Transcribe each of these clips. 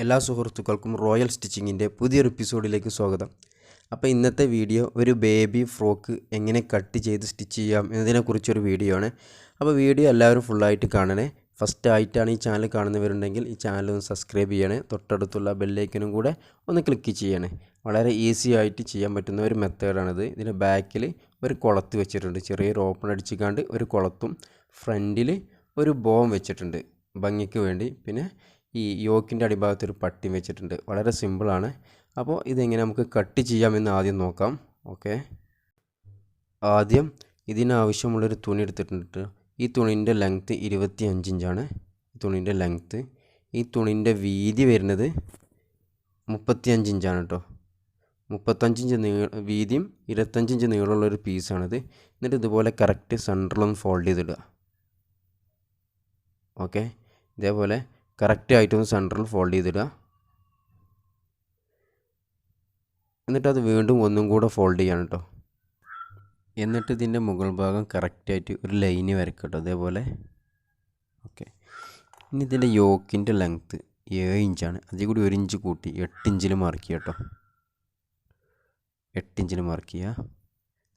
എല്ലാ സുഹൃത്തുക്കൾക്കും റോയൽ സ്റ്റിച്ചിങ്ങിൻ്റെ പുതിയൊരു എപ്പിസോഡിലേക്ക് സ്വാഗതം. അപ്പോൾ ഇന്നത്തെ വീഡിയോ ഒരു ബേബി ഫ്രോക്ക് എങ്ങനെ കട്ട് ചെയ്ത് സ്റ്റിച്ച് ചെയ്യാം എന്നതിനെക്കുറിച്ചൊരു വീഡിയോ ആണ്. അപ്പോൾ വീഡിയോ എല്ലാവരും ഫുള്ളായിട്ട് കാണണേ. ഫസ്റ്റ് ആയിട്ടാണ് ഈ ചാനൽ കാണുന്നവരുണ്ടെങ്കിൽ ഈ ചാനൽ ഒന്ന് സബ്സ്ക്രൈബ് ചെയ്യണേ. തൊട്ടടുത്തുള്ള ബെല്ലൈക്കനും കൂടെ ഒന്ന് ക്ലിക്ക് ചെയ്യണേ. വളരെ ഈസി ആയിട്ട് ചെയ്യാൻ പറ്റുന്ന ഒരു മെത്തേഡാണിത്. ഇതിൻ്റെ ബാക്കിൽ ഒരു കുളത്ത് വെച്ചിട്ടുണ്ട്, ചെറിയൊരു ഓപ്പൺ അടിച്ചിക്കാണ്ട് ഒരു കുളത്തും ഫ്രണ്ടിൽ ഒരു ബോം വെച്ചിട്ടുണ്ട് ഭംഗിക്ക് വേണ്ടി. പിന്നെ ഈ യോക്കിൻ്റെ അടിഭാഗത്ത് ഒരു പട്ടി വെച്ചിട്ടുണ്ട്. വളരെ സിമ്പിളാണ്. അപ്പോൾ ഇതെങ്ങനെ നമുക്ക് കട്ട് ചെയ്യാമെന്ന് ആദ്യം നോക്കാം. ഓക്കെ, ആദ്യം ഇതിനാവശ്യമുള്ളൊരു തുണി എടുത്തിട്ടുണ്ട്. ഈ തുണീൻ്റെ ലെങ്ത്ത് 25 ഇഞ്ചാണ്. തുണീൻ്റെ ലെങ്ത്ത്. ഈ തുണീൻ്റെ വീതി വരുന്നത് 35 ഇഞ്ചാണ് കേട്ടോ. 35 ഇഞ്ച് വീതിയും 25 ഇഞ്ച് നീളമുള്ളൊരു പീസാണിത്. എന്നിട്ട് ഇതുപോലെ കറക്റ്റ് സെൻറ്ററിലൊന്ന് ഫോൾഡ് ചെയ്തിടുക. ഓക്കെ, ഇതേപോലെ കറക്റ്റ് ആയിട്ടൊന്ന് സെൻറ്ററിൽ ഫോൾഡ് ചെയ്തിടുക. എന്നിട്ടത് വീണ്ടും ഒന്നും കൂടെ ഫോൾഡ് ചെയ്യണം കേട്ടോ. എന്നിട്ട് ഇതിൻ്റെ മുകൾ ഭാഗം കറക്റ്റായിട്ട് ഒരു ലൈന് വരയ്ക്കുക കേട്ടോ, അതേപോലെ. ഓക്കെ, ഇനി ഇതിൻ്റെ യോക്കിൻ്റെ ലെങ്ത്ത് 7 ഇഞ്ചാണ്. അതിൽ കൂടി 1 ഇഞ്ച് കൂട്ടി 8 ഇഞ്ചിൽ മാർക്ക് ചെയ്യുക കേട്ടോ. 8 ഇഞ്ചിൽ മാർക്ക് ചെയ്യുക.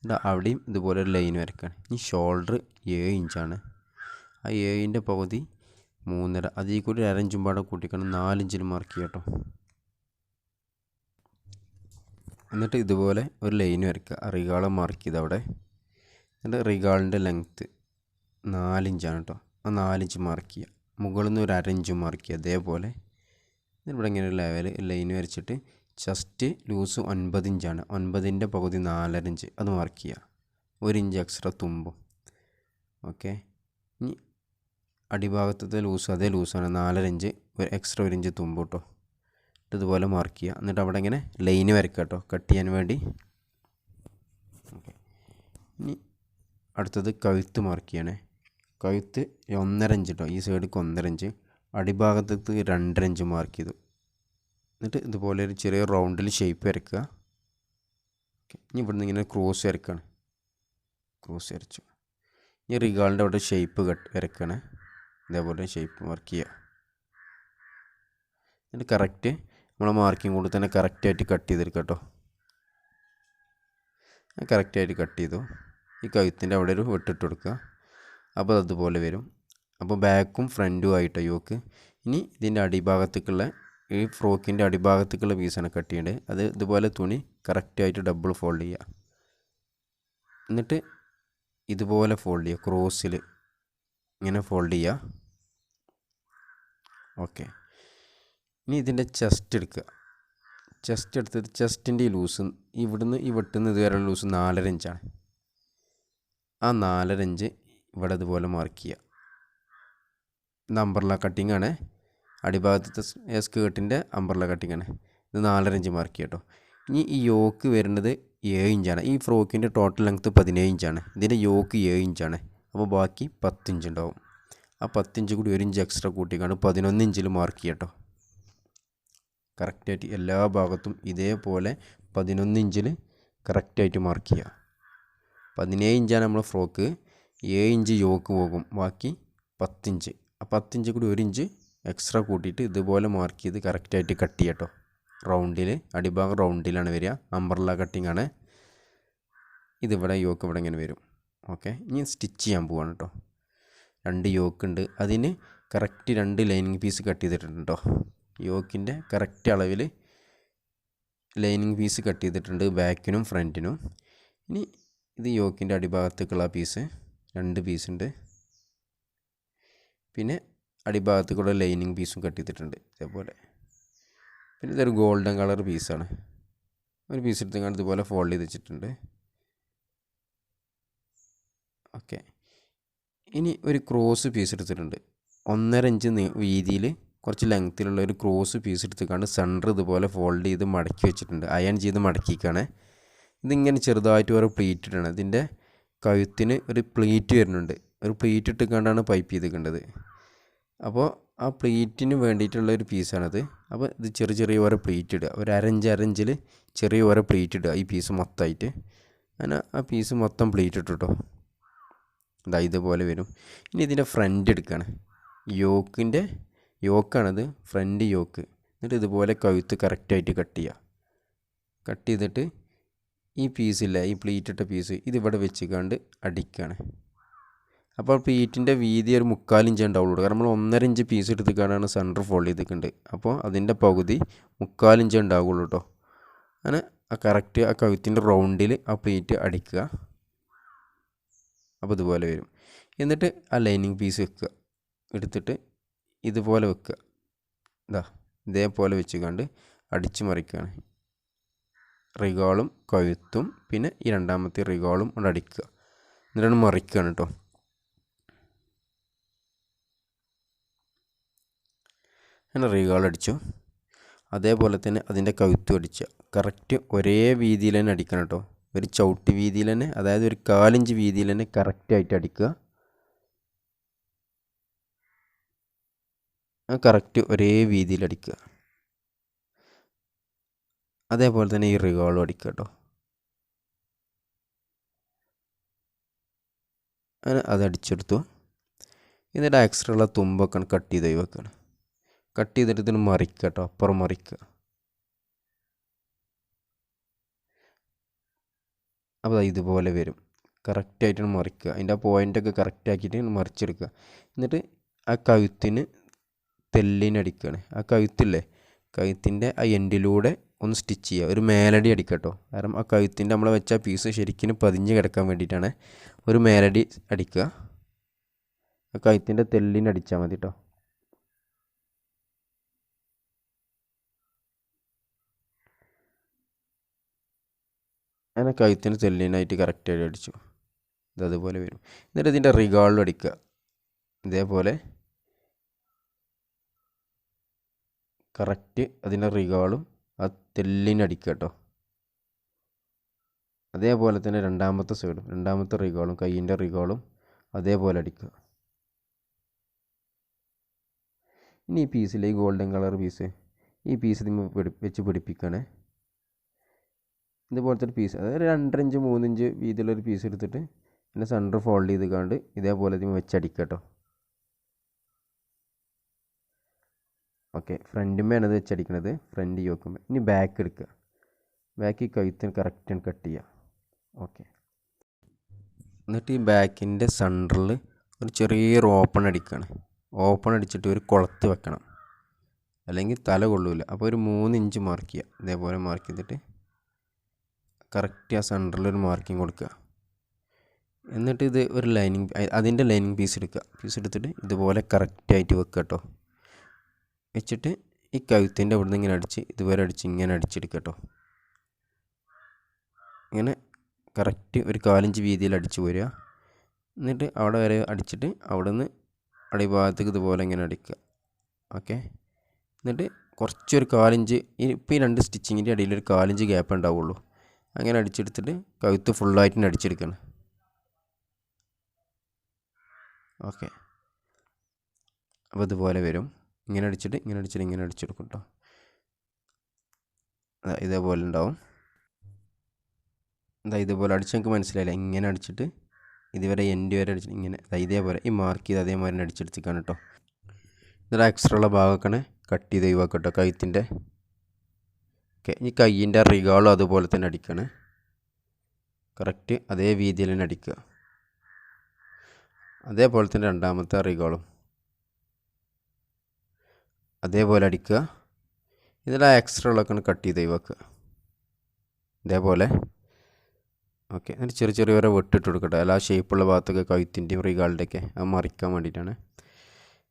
എന്നിട്ട് അവിടെയും ഇതുപോലെ ഒരു ലൈൻ വരയ്ക്കുകയാണ്. ഇനി ഷോൾഡർ 7 ഇഞ്ചാണ്. ആ 7ൻ്റെ പകുതി 3.5, അതിൽ കൂടി 1/2 ഇഞ്ചും പാടെ കൂട്ടിക്കണം 4 ഇഞ്ചിൽ മാർക്ക് ചെയ്യുക കേട്ടോ. എന്നിട്ട് ഇതുപോലെ ഒരു ലൈൻ വരയ്ക്കുക, റിഗാളം മാർക്ക് ചെയ്ത് അവിടെ. എന്നിട്ട് റിഗാളിൻ്റെ ലെങ്ത്ത് 4 ഇഞ്ചാണ് കേട്ടോ. ആ 4 ഇഞ്ച് മാർക്ക് ചെയ്യുക. മുകളിൽ നിന്ന് ഒരു 1/2 ഇഞ്ച് മാർക്ക് ചെയ്യുക, അതേപോലെ. ഇവിടെ ഇങ്ങനെ ഒരു ലൈൻ വരച്ചിട്ട് ചെസ്റ്റ് ലൂസ് 9 ഇഞ്ചാണ്. 9ൻ്റെ പകുതി 4.5 ഇഞ്ച്, അത് മാർക്ക് ചെയ്യുക. 1 ഇഞ്ച് എക്സ്ട്രാ തുമ്പും. ഓക്കെ, ഇനി അടിഭാഗത്തത്തെ ലൂസ് അതേ ലൂസാണ്, 4.5 ഇഞ്ച് എക്സ്ട്രാ 1 ഇഞ്ച് തുമ്പ് കേട്ടോ. ഇതുപോലെ മാർക്ക് ചെയ്യുക. എന്നിട്ട് അവിടെ ഇങ്ങനെ ലൈന് വരയ്ക്കുക കേട്ടോ, കട്ട് ചെയ്യാൻ വേണ്ടി. ഓക്കെ, ഇനി അടുത്തത് കഴുത്ത് മാർക്ക് ചെയ്യണേ. കഴുത്ത് 1.5 ഇഞ്ച് കേട്ടോ. ഈ സൈഡിലേക്ക് 1.5 ഇഞ്ച്, അടിഭാഗത്തേക്ക് 2.5 ഇഞ്ച് മാർക്ക് ചെയ്തു. എന്നിട്ട് ഇതുപോലെ ഒരു ചെറിയ റൗണ്ടിൽ ഷേപ്പ് വരയ്ക്കുക. ഓക്കെ, ഇനി ഇവിടുന്ന് ഇങ്ങനെ ക്രോസ് വരയ്ക്കുകയാണ്. ക്രോസ് വരച്ചു. ഇനി റിഗാളിൻ്റെ അവിടെ ഷേപ്പ് വരയ്ക്കുകയാണ്. ഇതേപോലെ ഷേപ്പ് മാർക്ക് ചെയ്യുക. എന്നിട്ട് കറക്റ്റ് നമ്മളെ മാർക്കിംഗ് കൂടി തന്നെ കറക്റ്റായിട്ട് കട്ട് ചെയ്തെടുക്കുക കേട്ടോ. കറക്റ്റായിട്ട് കട്ട് ചെയ്തു. ഈ കഴുത്തിൻ്റെ അവിടെ ഒരു വെട്ടിട്ട് കൊടുക്കുക. അപ്പോൾ അതുപോലെ വരും. അപ്പോൾ ബാക്കും ഫ്രണ്ടും ആയിട്ടോ യോക്ക്. ഇനി ഇതിൻ്റെ അടിഭാഗത്തേക്കുള്ള ഈ ഫ്രോക്കിൻ്റെ അടിഭാഗത്തേക്കുള്ള പീസാണ് കട്ട് ചെയ്യേണ്ടത്. അത് ഇതുപോലെ തുണി കറക്റ്റായിട്ട് ഡബിൾ ഫോൾഡ് ചെയ്യുക. എന്നിട്ട് ഇതുപോലെ ഫോൾഡ് ചെയ്യുക, ക്രോസിൽ ഇങ്ങനെ ഫോൾഡ് ചെയ്യുക. ഓക്കെ, ഇനി ഇതിൻ്റെ ചെസ്റ്റ് എടുക്കുക. ചെസ്റ്റ് എടുത്തിട്ട് ചെസ്റ്റിൻ്റെ ഈ ലൂസ് ഇവിടുന്ന് ഈ വെട്ടുന്ന ഇതുവരെ ലൂസ് 4.5 ഇഞ്ചാണ്. ആ 4.5 ഇഞ്ച് ഇവിടെ ഇതുപോലെ മാർക്ക് ചെയ്യുക. ഇത് അംബ്രല്ല കട്ടിംഗ് ആണ്. അടിഭാഗത്തെ സ്കേർട്ടിൻ്റെ അംബ്രല്ല കട്ടിംഗ് ആണ്. ഇത് 4.5 ഇഞ്ച് മാർക്ക് ചെയ്യുക കേട്ടോ. ഇനി ഈ യോക്ക് വരുന്നത് 7 ഇഞ്ചാണ്. ഈ ഫ്രോക്കിൻ്റെ ടോട്ടൽ ലെങ്ത്ത് 17 ഇഞ്ചാണ്. ഇതിൻ്റെ യോക്ക് 7 ഇഞ്ചാണ്. അപ്പോൾ ബാക്കി 10 ഇഞ്ച് ഉണ്ടാവും. ആ 10 ഇഞ്ച് കൂടി 1 ഇഞ്ച് എക്സ്ട്രാ കൂട്ടിക്കാണ്ട് 11 ഇഞ്ചിൽ മാർക്ക് ചെയ്യുക കേട്ടോ. കറക്റ്റായിട്ട് എല്ലാ ഭാഗത്തും ഇതേപോലെ 11 ഇഞ്ചിൽ കറക്റ്റായിട്ട് മാർക്ക് ചെയ്യുക. 17 ഇഞ്ചാണ് നമ്മൾ ഫ്രോക്ക്. 7 ഇഞ്ച് യോക്ക് പോകും, ബാക്കി 10 ഇഞ്ച്. ആ 10 ഇഞ്ച് കൂടി 1 ഇഞ്ച് എക്സ്ട്രാ കൂട്ടിയിട്ട് ഇതുപോലെ മാർക്ക് ചെയ്ത് കറക്റ്റായിട്ട് കട്ട് ചെയ്യുക കേട്ടോ. റൗണ്ടിൽ, അടിഭാഗം റൗണ്ടിലാണ് വരിക. അംബ്രല്ല കട്ടിംഗ് ആണ്. ഇതിവിടെ യോക്ക് ഇവിടെ ഇങ്ങനെ വരും. ഓക്കെ, ഇനി സ്റ്റിച്ച് ചെയ്യാൻ പോവാണ് കേട്ടോ. 2 യോക്ക് ഉണ്ട്. അതിന് കറക്റ്റ് 2 ലൈനിങ് പീസ് കട്ട് ചെയ്തിട്ടുണ്ട് കേട്ടോ. യോക്കിൻ്റെ കറക്റ്റ് അളവിൽ ലൈനിങ് പീസ് കട്ട് ചെയ്തിട്ടുണ്ട്, ബാക്കിനും ഫ്രണ്ടിനും. ഇനി ഇത് യോക്കിൻ്റെ അടിഭാഗത്തേക്കുള്ള പീസ് 2 പീസുണ്ട്. പിന്നെ അടിഭാഗത്തേക്കുള്ള ലൈനിങ് പീസും കട്ട് ചെയ്തിട്ടുണ്ട് ഇതേപോലെ. പിന്നെ ഇതൊരു ഗോൾഡൻ കളർ പീസാണ്. ഒരു പീസ് എടുത്തുകൊണ്ട് ഇതുപോലെ ഫോൾഡ് ചെയ്ത് വെച്ചിട്ടുണ്ട്. ഓക്കെ, ഇനി ഒരു ക്രോസ് പീസ് എടുത്തിട്ടുണ്ട്. 1.5 ഇഞ്ച് വീതിയിൽ കുറച്ച് ലെങ്ത്തിലുള്ള ഒരു ക്രോസ് പീസ് എടുത്തുകൊണ്ട് സെൻറ്റർ ഇതുപോലെ ഫോൾഡ് ചെയ്ത് മടക്കി വെച്ചിട്ടുണ്ട്. അയൺ ചെയ്ത് മടക്കിക്കാണ്. ഇതിങ്ങനെ ചെറുതായിട്ട് ഓരോ പ്ലീറ്റ് ഇടണം. ഇതിൻ്റെ കഴുത്തിന് ഒരു പ്ലീറ്റ് വരുന്നുണ്ട്. ഒരു പ്ലീറ്റ് ഇട്ടുകൊണ്ടാണ് പൈപ്പ് ചെയ്തിരിക്കേണ്ടത്. അപ്പോൾ ആ പ്ലീറ്റിന് വേണ്ടിയിട്ടുള്ള ഒരു പീസാണത്. അപ്പോൾ ഇത് ചെറിയ ചെറിയ ഓരോ പ്ലീറ്റ് ഇടുക. ഒരു 1.5 ഇഞ്ചിൽ ചെറിയ ഓരോ പ്ലീറ്റ് ഇടുക, ഈ പീസ് മൊത്തമായിട്ട്. അങ്ങനെ ആ പീസ് മൊത്തം പ്ലീറ്റ് ഇട്ടു കേട്ടോ. ഇതുപോലെ വരും. ഇനി ഇതിൻ്റെ ഫ്രണ്ട് എടുക്കുകയാണ്. യോക്കാണത്, ഫ്രണ്ട് യോക്ക്. എന്നിട്ട് ഇതുപോലെ കഴുത്ത് കറക്റ്റായിട്ട് കട്ട് ചെയ്യുക. കട്ട് ചെയ്തിട്ട് ഈ പീസില്ല, ഈ പ്ലീറ്റ് ഇട്ട പീസ് ഇതിവിടെ വെച്ചിക്കാണ്ട് അടിക്കുകയാണ്. അപ്പോൾ പ്ലീറ്റിൻ്റെ വീതി ഒരു 3/4 ഇഞ്ച് ഉണ്ടാവുള്ളൂ. കാരണം നമ്മൾ 1.5 ഇഞ്ച് പീസ് എടുത്തിക്കാണ്ടാണ് സെൻറ്റർ ഫോൾഡ് ചെയ്തിട്ടുണ്ട്. അപ്പോൾ അതിൻ്റെ പകുതി 3/4 ഇഞ്ച് ഉണ്ടാവുള്ളൂ കേട്ടോ. അങ്ങനെ ആ കറക്റ്റ് ആ കഴുത്തിൻ്റെ റൗണ്ടിൽ ആ പ്ലീറ്റ് അടിക്കുക. അപ്പോൾ ഇതുപോലെ വരും. എന്നിട്ട് ആ ലൈനിങ് പീസ് വെക്കുക, എടുത്തിട്ട് ഇതുപോലെ വെക്കുക. ഇതേപോലെ വെച്ചുകൊണ്ട് അടിച്ച് മറിക്കുകയാണ്. റിഗാളും കഴുത്തും പിന്നെ ഈ രണ്ടാമത്തെ റിഗാളും കൊണ്ട് അടിക്കുക. എന്നിട്ടാണ് മറിക്കുകയാണ് കേട്ടോ. അങ്ങനെ റിഗാൾ അടിച്ചു. അതേപോലെ തന്നെ അതിൻ്റെ കഴുത്തും അടിക്കുക. കറക്റ്റ് ഒരേ വീതിയിൽ തന്നെ അടിക്കണം കേട്ടോ. ഒരു ചവിട്ടി വീതിയിൽ തന്നെ, അതായത് ഒരു 1/4 ഇഞ്ച് വീതിയിൽ തന്നെ കറക്റ്റായിട്ട് അടിക്കുക. കറക്റ്റ് ഒരേ വീതിയിൽ അടിക്കുക. അതേപോലെ തന്നെ ഈ റിഗാളും അടിക്കുക കേട്ടോ. അങ്ങനെ അത് അടിച്ചെടുത്തു. എന്നിട്ട് എക്സ്ട്രാ ഉള്ള തുമ്പൊക്കെ കട്ട് ചെയ്ത് വെക്കണം. കട്ട് ചെയ്തിട്ട് ഇതിന് മറിക്കുക കേട്ടോ, അപ്പുറം മറിക്കുക. അപ്പോൾ ഇതുപോലെ വരും. കറക്റ്റായിട്ടാണ് മറിക്കുക. അതിൻ്റെ ആ പോയിൻ്റൊക്കെ കറക്റ്റാക്കിയിട്ട് മറിച്ചെടുക്കുക. എന്നിട്ട് ആ കഴുത്തിന് തെല്ലിനടിക്കുകയാണ്. ആ കഴുത്തില്ലേ, കഴുത്തിൻ്റെ ആ എൻഡിലൂടെ ഒന്ന് സ്റ്റിച്ച് ചെയ്യുക. ഒരു മേലടി അടിക്കുക കേട്ടോ. കാരണം ആ കഴുത്തിൻ്റെ നമ്മൾ വെച്ച പീസ് ശരിക്കും പതിഞ്ഞ് കിടക്കാൻ വേണ്ടിയിട്ടാണ്. ഒരു മേലടി അടിക്കുക. ആ കഴുത്തിൻ്റെ തെല്ലിനടിച്ചാൽ മതി കേട്ടോ. അങ്ങനെ കഴുത്തിന് തെല്ലിനായിട്ട് കറക്റ്റായിട്ട് അടിച്ചു. ഇതതുപോലെ വരും. എന്നിട്ട് ഇതിൻ്റെ റിഗാളിലും അടിക്കുക. ഇതേപോലെ കറക്റ്റ് അതിൻ്റെ റിഗാളും ആ തെല്ലിനടിക്കുക കേട്ടോ. അതേപോലെ തന്നെ രണ്ടാമത്തെ സൈഡും, രണ്ടാമത്തെ റിഗാളും, കൈയിൻ്റെ റിഗാളും അതേപോലെ അടിക്കുക. ഇനി ഈ പീസിലെ ഈ ഗോൾഡൻ കളർ പീസ്, ഈ പീസ് വെച്ച് പിടിപ്പിക്കുകയാണ്. ഇതുപോലത്തെ ഒരു പീസ്, അതായത് 2.5 ഇഞ്ച് 3 ഇഞ്ച് വീതിയുള്ളൊരു പീസ് എടുത്തിട്ട് പിന്നെ സെൻറ്റർ ഫോൾഡ് ചെയ്ത് കണ്ട് ഇതേപോലെ ഇതിന് വെച്ചടിക്കുക കേട്ടോ. ഓക്കെ, ഫ്രണ്ടുമ്മയാണ് ഇത് വെച്ചടിക്കണത്, ഫ്രണ്ട് യോക്കുമ്പോൾ. ഇനി ബാക്ക് എടുക്കുക. ബാക്ക് കഴുത്തിന് കറക്റ്റാണ് കട്ട് ചെയ്യുക. ഓക്കെ, എന്നിട്ട് ഈ ബാക്കിൻ്റെ സെൻറ്ററിൽ ഒരു ചെറിയൊരു ഓപ്പൺ അടിക്കുകയാണ്. ഓപ്പൺ അടിച്ചിട്ട് ഒരു കുളത്ത് വെക്കണം, അല്ലെങ്കിൽ തല കൊള്ളൂല. അപ്പോൾ ഒരു 3 ഇഞ്ച് മാർക്ക് ചെയ്യുക. ഇതേപോലെ മാർക്ക് ചെയ്തിട്ട് കറക്റ്റ് ആ സെൻറ്ററിലൊരു മാർക്കിങ് കൊടുക്കുക. എന്നിട്ട് ഇത് ഒരു ലൈനിങ്, അതിൻ്റെ ലൈനിങ് പീസ് എടുക്കുക. പീസ് എടുത്തിട്ട് ഇതുപോലെ കറക്റ്റായിട്ട് വെക്കുക കേട്ടോ. വെച്ചിട്ട് ഈ കഴുത്തിൻ്റെ അവിടെ നിന്ന് ഇങ്ങനെ അടിച്ച് ഇതുവരെ അടിച്ച് ഇങ്ങനെ അടിച്ചെടുക്കുക കേട്ടോ. ഇങ്ങനെ കറക്റ്റ് ഒരു 1/4 ഇഞ്ച് വീതിയിൽ അടിച്ച് പോരുക. എന്നിട്ട് അവിടെ വരെ അടിച്ചിട്ട് അവിടെ നിന്ന് അടിഭാഗത്തേക്ക് ഇതുപോലെ ഇങ്ങനെ അടിക്കുക. ഓക്കെ, എന്നിട്ട് കുറച്ചൊരു 1/4 ഇഞ്ച്, ഇപ്പോൾ ഈ 2 സ്റ്റിച്ചിങ്ങിൻ്റെ ഇടയിൽ ഒരു 1/4 ഇഞ്ച് ഗ്യാപ്പ് ഉണ്ടാവുള്ളൂ. അങ്ങനെ അടിച്ചെടുത്തിട്ട് കഴുത്ത് ഫുള്ളായിട്ട് അടിച്ചെടുക്കണം. ഓക്കെ, അപ്പോൾ ഇതുപോലെ വരും. ഇങ്ങനെ അടിച്ചിട്ട് ഇങ്ങനെ അടിച്ചിട്ട് ഇങ്ങനെ അടിച്ചെടുക്കും കേട്ടോ. ഇതേപോലെ ഉണ്ടാവും. ഇതുപോലെ അടിച്ച് നമുക്ക് മനസ്സിലായില്ല. ഇങ്ങനെ അടിച്ചിട്ട് ഇതുവരെ എൻഡ് വരെ അടിച്ചിട്ട് ഇങ്ങനെ ഇതേപോലെ ഈ മാർക്ക് ചെയ്ത് അതേമാതിരി അടിച്ചെടുത്തിക്കാണ് കേട്ടോ. ഇതിൽ എക്സ്ട്രാ ഉള്ള ഭാഗമൊക്കെ കട്ട് ചെയ്ത് ഒഴിവാക്കുക കേട്ടോ കഴുത്തിൻ്റെ. ഓക്കെ, ഈ കയ്യിൻ്റെ റിഗാളും അതുപോലെ തന്നെ അടിക്കുകയാണ്. കറക്റ്റ് അതേ വീതിയിൽ തന്നെ അടിക്കുക. അതേപോലെ തന്നെ രണ്ടാമത്തെ റിഗാളും അതേപോലെ അടിക്കുക. ഇതിൽ ആ എക്സ്ട്രാ ഉള്ളതൊക്കെ കട്ട് ചെയ്ത് ഒഴിവാക്കുക. ഇതേപോലെ. ഓക്കെ, എന്നിട്ട് ചെറിയ ചെറിയ ഓരോ വെട്ടിട്ട് കൊടുക്കട്ടെ. എല്ലാ ഷേപ്പുള്ള ഭാഗത്തൊക്കെ കഴുത്തിൻ്റെയും റിഗാളിൻ്റെയൊക്കെ അത് മറിക്കാൻ വേണ്ടിയിട്ടാണ്.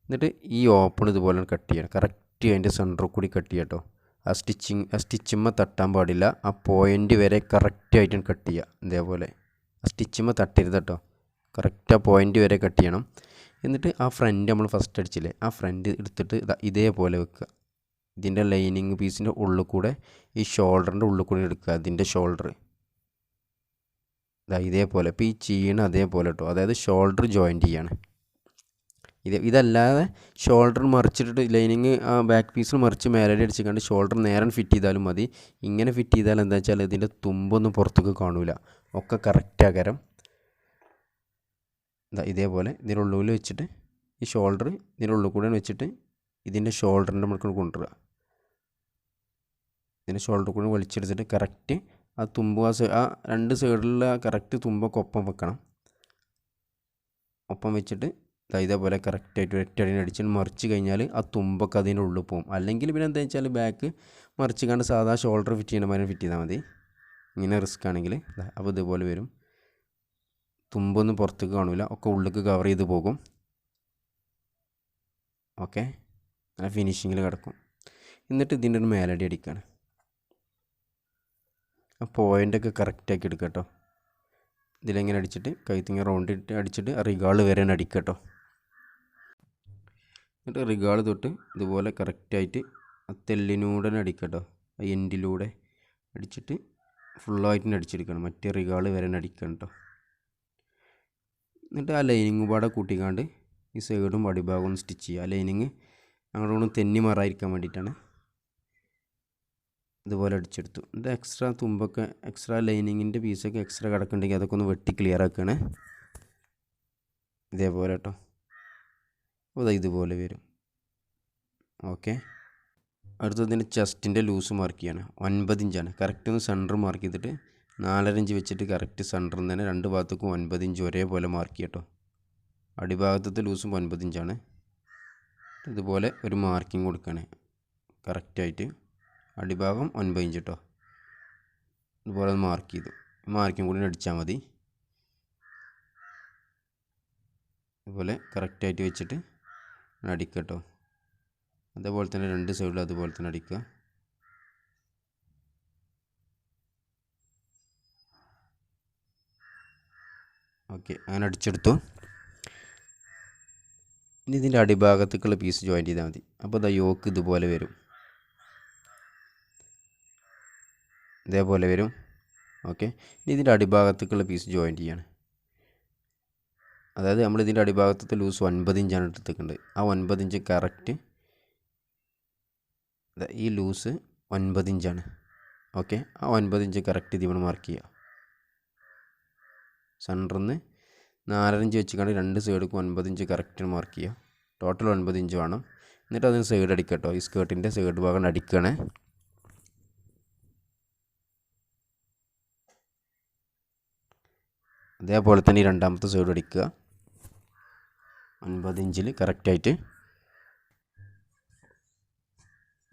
എന്നിട്ട് ഈ ഓപ്പൺ ഇതുപോലെ കട്ട് ചെയ്യണം. കറക്റ്റ് അതിൻ്റെ സെൻറ്ററിൽ കൂടി കട്ട് ചെയ്യാം കേട്ടോ. ആ സ്റ്റിച്ചിമ്മ തട്ടാൻ പാടില്ല. ആ പോയിൻ്റ് വരെ കറക്റ്റായിട്ട് കട്ട് ചെയ്യുക. ഇതേപോലെ ആ സ്റ്റിച്ചിമ്മ തട്ടരുത് കേട്ടോ. കറക്റ്റ് ആ പോയിൻ്റ് വരെ കട്ട് ചെയ്യണം. എന്നിട്ട് ആ ഫ്രണ്ട് നമ്മൾ ഫസ്റ്റ് അടിച്ചില്ലേ, ആ ഫ്രണ്ട് എടുത്തിട്ട് ഇതേപോലെ വെക്കുക. ഇതിൻ്റെ ലൈനിങ് പീസിൻ്റെ ഉള്ളിൽ കൂടെ ഈ ഷോൾഡറിൻ്റെ ഉള്ളിൽ കൂടെ എടുക്കുക. അതിൻ്റെ ഷോൾഡർ ഇതേപോലെ, ഇപ്പോൾ ഈ ചെയ്യണം അതേപോലെ കേട്ടോ. അതായത് ഷോൾഡർ ജോയിൻറ്റ് ചെയ്യാണ്. ഇതല്ലാതെ ഷോൾഡർ മറിച്ചിട്ടിട്ട് ലൈനിങ് ആ ബാക്ക് പീസിൽ മറിച്ച് മേലടി അടിച്ചിട്ട് ഷോൾഡർ നേരെ ഫിറ്റ് ചെയ്താലും മതി. ഇങ്ങനെ ഫിറ്റ് ചെയ്താൽ എന്താ വെച്ചാൽ ഇതിൻ്റെ തുമ്പൊന്നും പുറത്തേക്ക് കാണൂല, ഒക്കെ കറക്റ്റ് ആകാരം. ഇതേപോലെ ഇതിനുള്ളിൽ വെച്ചിട്ട് ഈ ഷോൾഡർ ഇതിനുള്ളിൽ കൂടെ വെച്ചിട്ട് ഇതിൻ്റെ ഷോൾഡറിൻ്റെ മുകളിൽ കൊണ്ടുവരിക. ഇതിൻ്റെ ഷോൾഡർ കൂടി വലിച്ചെടുത്തിട്ട് കറക്റ്റ് ആ തുമ്പ് ആ രണ്ട് സൈഡിലുള്ള കറക്റ്റ് തുമ്പൊക്കെ ഒപ്പം വെക്കണം. ഒപ്പം വെച്ചിട്ട് ഇതേപോലെ കറക്റ്റായിട്ട് ഒറ്റയടിന് അടിച്ച് മറിച്ച് കഴിഞ്ഞാൽ ആ തുമ്പൊക്കെ അതിൻ്റെ ഉള്ളിൽ പോകും. അല്ലെങ്കിൽ പിന്നെ എന്താ വെച്ചാൽ ബാക്ക് മറിച്ച് കണ്ട് സാധാ ഷോൾഡർ ഫിറ്റ് ചെയ്യണ മാതിരി ഫിറ്റ് ചെയ്താൽ മതി. ഇങ്ങനെ റിസ്ക് ആണെങ്കിൽ. അപ്പോൾ ഇതുപോലെ വരും. തുമ്പൊന്നും പുറത്തേക്ക് കാണില്ല, ഒക്കെ ഉള്ളിലേക്ക് കവർ ചെയ്ത് പോകും. ഓക്കെ, അങ്ങനെ ഫിനിഷിങ്ങിൽ കിടക്കും. എന്നിട്ട് ഇതിൻ്റെ ഒരു മേലടി അടിക്കുകയാണ്. ആ പോയിൻ്റൊക്കെ കറക്റ്റാക്കി എടുക്കുക കേട്ടോ. ഇതിലെങ്ങനെ അടിച്ചിട്ട് കൈത്തിങ്ങ റൗണ്ട് ഇട്ട് അടിച്ചിട്ട് റിഗാൾ വരെ അടിക്കുക കേട്ടോ. എന്നിട്ട് റിഗാൾ തൊട്ട് ഇതുപോലെ കറക്റ്റായിട്ട് ആ തെല്ലിനൂടെ അടിക്കുക കേട്ടോ. ആ എൻഡിലൂടെ അടിച്ചിട്ട് ഫുള്ളായിട്ട് അടിച്ചെടുക്കണം. മറ്റേ റിഗാൾ വരെ അടിക്കണം കേട്ടോ. എന്നിട്ട് ആ ലൈനിങ് പാടെ കൂട്ടിക്കാണ്ട് ഈ സൈഡും അടിഭാഗവും ഒന്ന് സ്റ്റിച്ച് ചെയ്യുക. ആ ലൈനിങ് അങ്ങോട്ടും തെന്നി മാറാതിരിക്കാൻ വേണ്ടിയിട്ടാണ്. ഇതുപോലെ അടിച്ചെടുത്തു. ഇത് എക്സ്ട്രാ തുമ്പൊക്കെ എക്സ്ട്രാ ലൈനിങ്ങിൻ്റെ പീസൊക്കെ എക്സ്ട്രാ കിടക്കുന്നുണ്ടെങ്കിൽ അതൊക്കെ ഒന്ന് വെട്ടി ക്ലിയർ ആക്കുകയാണ്. ഇതേപോലെ കേട്ടോ. അപ്പോൾ ഇതുപോലെ വരും. ഓക്കെ, അടുത്തതിൻ്റെ ചെസ്റ്റിൻ്റെ ലൂസ് മാർക്ക് ചെയ്യാണ്. 9 ഇഞ്ചാണ്. കറക്റ്റ് ഒന്ന് സെൻറ്റർ മാർക്ക് ചെയ്തിട്ട് 4.5 ഇഞ്ച് വെച്ചിട്ട് കറക്റ്റ് സെൻറ്ററിൽ തന്നെ രണ്ട് ഭാഗത്തേക്കും 9 ഇഞ്ച് ഒരേപോലെ മാർക്ക് ചെയ്യട്ടോ. അടിഭാഗത്തെ ലൂസും 9 ഇഞ്ചാണ്. ഇതുപോലെ ഒരു മാർക്കിങ് കൊടുക്കുകയാണ് കറക്റ്റായിട്ട്. അടിഭാഗം 9 ഇഞ്ച് കേട്ടോ. ഇതുപോലെ മാർക്ക് ചെയ്തു. മാർക്കിങ് കൂടി അടിച്ചാൽ മതി. ഇതുപോലെ കറക്റ്റായിട്ട് വെച്ചിട്ട് അടിക്കുക കേട്ടോ. അതേപോലെ തന്നെ രണ്ട് സൈഡിലും അതുപോലെ തന്നെ അടിക്കുക. ഓക്കെ, അങ്ങനെ അടിച്ചെടുത്തു. ഇനി ഇതിൻ്റെ അടിഭാഗത്തേക്കുള്ള പീസ് ജോയിൻ ചെയ്താൽ മതി. അപ്പോൾ യോക്ക് ഇതുപോലെ വരും. ഇതേപോലെ വരും. ഓക്കെ, ഇനി ഇതിൻ്റെ അടിഭാഗത്തേക്കുള്ള പീസ് ജോയിൻ ചെയ്യാണ്. അതായത് നമ്മളിതിൻ്റെ അടിഭാഗത്തെ ലൂസ് 9 ഇഞ്ചാണ് എടുത്തിട്ടുണ്ട്. ആ 9 ഇഞ്ച് കറക്റ്റ് ഈ ലൂസ് 9 ഇഞ്ചാണ്. ഓക്കെ, ആ 9 ഇഞ്ച് കറക്റ്റ് ഇതിവിടെ മാർക്ക് ചെയ്യുക. സെൻറ്ററിൽ നിന്ന് 4.5 ഇഞ്ച് വെച്ചിട്ടാണ് രണ്ട് സൈഡിലേക്ക് 9 ഇഞ്ച് കറക്റ്റ് മാർക്ക് ചെയ്യുക. ടോട്ടൽ 9 ഇഞ്ച് വേണം. എന്നിട്ട് അതിന് സൈഡ് അടിക്കുക കേട്ടോ. ഈ സ്കേർട്ടിൻ്റെ സൈഡ് ഭാഗം അടിക്കുകയാണ്. അതേപോലെ തന്നെ ഈ രണ്ടാമത്തെ സൈഡ് അടിക്കുക 9 ഇഞ്ചിൽ കറക്റ്റായിട്ട്.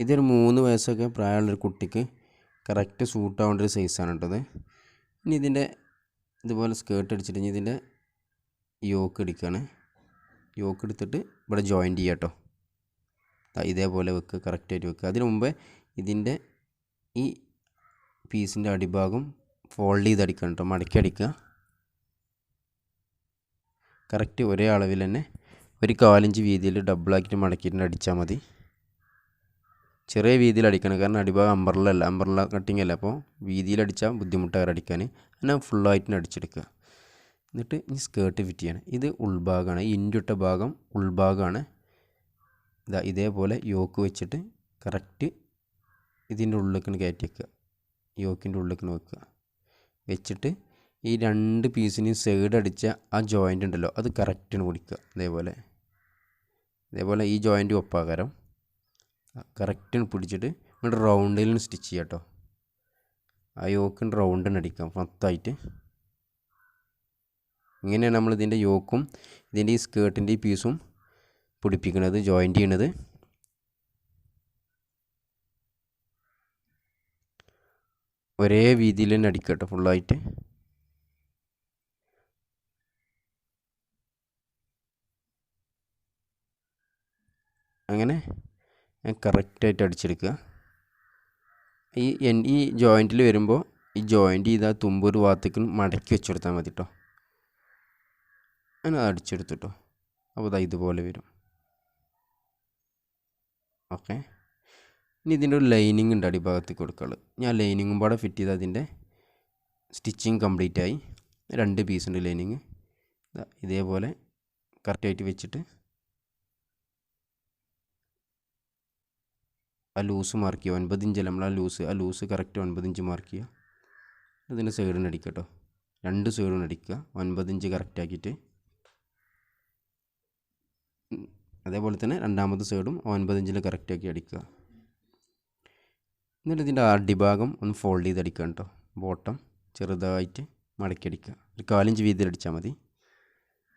ഇതൊരു 3 വയസ്സൊക്കെ പ്രായമുള്ളൊരു കുട്ടിക്ക് കറക്റ്റ് സൂട്ടാവേണ്ട ഒരു സൈസാണ് കേട്ടത്. ഇനി ഇതിൻ്റെ ഇതുപോലെ സ്കേർട്ട് അടിച്ചിട്ട് ഇനി ഇതിൻ്റെ യോക്ക് അടിക്കുകയാണ്. യോക്ക് എടുത്തിട്ട് ഇവിടെ ജോയിൻറ്റ് ചെയ്യുക കേട്ടോ. ഇതേപോലെ വെക്കുക, കറക്റ്റായിട്ട് വെക്കുക. അതിന് മുമ്പേ ഇതിൻ്റെ ഈ പീസിൻ്റെ അടിഭാഗം ഫോൾഡ് ചെയ്ത് അടിക്കണം കേട്ടോ. മടക്കി അടിക്കുക. കറക്റ്റ് ഒരേ അളവിൽ തന്നെ 1/4 ഇഞ്ച് വീതിയിൽ ഡബിളാക്കിയിട്ട് മടക്കിയിട്ട് അടിച്ചാൽ മതി. ചെറിയ വീതിയിൽ അടിക്കണം, കാരണം അടിഭാഗം അമ്പർല കട്ടിങ് അല്ല. അപ്പോൾ വീതിയിൽ അടിച്ചാൽ ബുദ്ധിമുട്ടാണ് അടിക്കാൻ. എന്നാൽ ഫുള്ളായിട്ട് അടിച്ചെടുക്കുക. എന്നിട്ട് ഈ സ്കേർട്ട് ഫിറ്റ് ചെയ്യണം. ഇത് ഉൾഭാഗമാണ്. ഈ ഇൻറ്റിട്ട ഭാഗം ഉൾഭാഗമാണ്. ഇതേപോലെ യോക്ക് വെച്ചിട്ട് കറക്റ്റ് ഇതിൻ്റെ ഉള്ളിലേക്ക് കയറ്റി വെക്കുക. യോക്കിൻ്റെ ഉള്ളിലേക്ക് വെക്കുക. വെച്ചിട്ട് ഈ രണ്ട് പീസിനെയും സൈഡ് അടിച്ച ആ ജോയിൻ്റ് ഉണ്ടല്ലോ, അത് കറക്റ്റിന് പിടിക്കുക. ഇതേപോലെ ഈ ജോയിൻ്റ് ഒപ്പാകരം കറക്റ്റിന് പിടിച്ചിട്ട് ഇങ്ങോട്ട് റൗണ്ടിൽ സ്റ്റിച്ച് ചെയ്യുക കേട്ടോ. ആ യോക്കിൻ്റെ റൗണ്ടിന് അടിക്കാം മൊത്തമായിട്ട്. ഇങ്ങനെയാണ് നമ്മൾ ഇതിൻ്റെ യോക്കും ഇതിൻ്റെ ഈ സ്കേർട്ടിൻ്റെ ഈ പീസും പിടിപ്പിക്കുന്നത്, ജോയിൻ്റ് ചെയ്യണത്. ഒരേ വീതിയിൽ തന്നെ അടിക്കുക കേട്ടോ ഫുള്ളായിട്ട്. അങ്ങനെ കറക്റ്റായിട്ട് അടിച്ചെടുക്കുക. ഈ ജോയിൻറ്റിൽ വരുമ്പോൾ ഈ ജോയിൻ്റ് ചെയ്താൽ തുമ്പ് ഒരു ഭാഗത്തേക്ക് മടക്കി വെച്ചെടുത്താൽ മതി കേട്ടോ. അങ്ങനെ അത് അടിച്ചെടുത്തു കേട്ടോ. അപ്പോൾ ഇതുപോലെ വരും. ഓക്കെ, ഇനി ഇതിൻ്റെ ഒരു ലൈനിങ് ഉണ്ട് അടിഭാഗത്തേക്ക് കൊടുക്കാനുള്ളത്. ഞാൻ ലൈനിങ്ങും പാടെ ഫിറ്റ് ചെയ്ത് അതിൻ്റെ സ്റ്റിച്ചിങ് കംപ്ലീറ്റ് ആയി. 2 പീസുണ്ട് ലൈനിങ്. ഇതേപോലെ കറക്റ്റായിട്ട് വെച്ചിട്ട് ആ ലൂസ് മാർക്ക് ചെയ്യുക. 9 ഇഞ്ചല്ല നമ്മൾ ആ ലൂസ് കറക്റ്റ് 9 ഇഞ്ച് മാർക്ക് ചെയ്യുക. അതിൻ്റെ സൈഡിന് അടിക്കുക കേട്ടോ. 2 സൈഡിന് അടിക്കുക 9 ഇഞ്ച് കറക്റ്റാക്കിയിട്ട്. അതേപോലെ തന്നെ രണ്ടാമത്തെ സൈഡും 9 ഇഞ്ചിൽ കറക്റ്റാക്കി അടിക്കുക. എന്നിട്ട് ഇതിൻ്റെ അടിഭാഗം ഒന്ന് ഫോൾഡ് ചെയ്തടിക്കുക കേട്ടോ. ബോട്ടം ചെറുതായിട്ട് മടക്കി അടിക്കുക. ഒരു 4 ഇഞ്ച് വീതിയിൽ അടിച്ചാൽ മതി.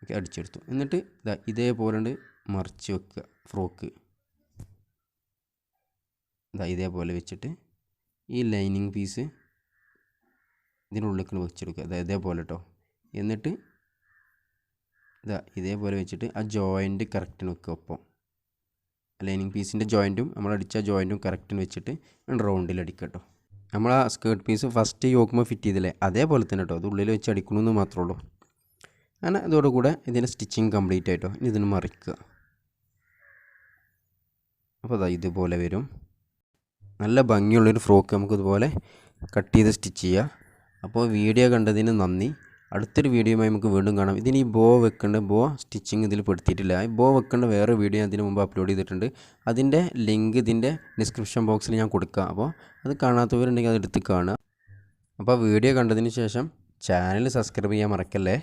ഓക്കെ, അടിച്ചെടുത്തു. എന്നിട്ട് ഇതേപോലെ മറിച്ച് വെക്കുക. ഫ്രോക്ക് ഇതേപോലെ വെച്ചിട്ട് ഈ ലൈനിങ് പീസ് ഇതിനുള്ളിൽ വെച്ചെടുക്കുക. ഇതേപോലെ കേട്ടോ. എന്നിട്ട് ഇതേപോലെ വെച്ചിട്ട് ആ ജോയിൻറ്റ് കറക്റ്റിന് വെക്കുക. ഒപ്പം ലൈനിങ് പീസിൻ്റെ ജോയിൻറ്റും നമ്മളടിച്ച ജോയിൻറ്റും കറക്റ്റിന് വെച്ചിട്ട് റൗണ്ടിൽ അടിക്കുക കേട്ടോ. നമ്മൾ ആ സ്കേർട്ട് പീസ് ഫസ്റ്റ് യോക്കുമ്പോൾ ഫിറ്റ് ചെയ്തില്ലേ, അതേപോലെ തന്നെ കേട്ടോ. അത് ഉള്ളിൽ വെച്ച് അടിക്കണമെന്ന് മാത്രമേ ഉള്ളൂ. അങ്ങനെ ഇതോടുകൂടെ ഇതിൻ്റെ സ്റ്റിച്ചിങ് കംപ്ലീറ്റ് ആയിട്ടോ. ഇനി ഇതിന് മറിക്കുക. അപ്പോൾ ഇതുപോലെ വരും. നല്ല ഭംഗിയുള്ളൊരു ഫ്രോക്ക് നമുക്കിതുപോലെ കട്ട് ചെയ്ത് സ്റ്റിച്ച് ചെയ്യുക. അപ്പോൾ വീഡിയോ കണ്ടതിന് നന്ദി. അടുത്തൊരു വീഡിയോയുമായി നമുക്ക് വീണ്ടും കാണാം. ഇതിന് ഈ ബോ വെക്കേണ്ട ബോ സ്റ്റിച്ചിങ് ഇതിൽ പെടുത്തിയിട്ടില്ല. ഈ ബോ വെക്കേണ്ട വേറെ വീഡിയോ അതിന് മുമ്പ് അപ്ലോഡ് ചെയ്തിട്ടുണ്ട്. അതിൻ്റെ ലിങ്ക് ഇതിൻ്റെ ഡിസ്ക്രിപ്ഷൻ ബോക്സിൽ ഞാൻ കൊടുക്കാം. അപ്പോൾ അത് കാണാത്തവരുണ്ടെങ്കിൽ അത് എടുത്ത് കാണുക. അപ്പോൾ വീഡിയോ കണ്ടതിന് ശേഷം ചാനൽ സബ്സ്ക്രൈബ് ചെയ്യാൻ മറക്കല്ലേ.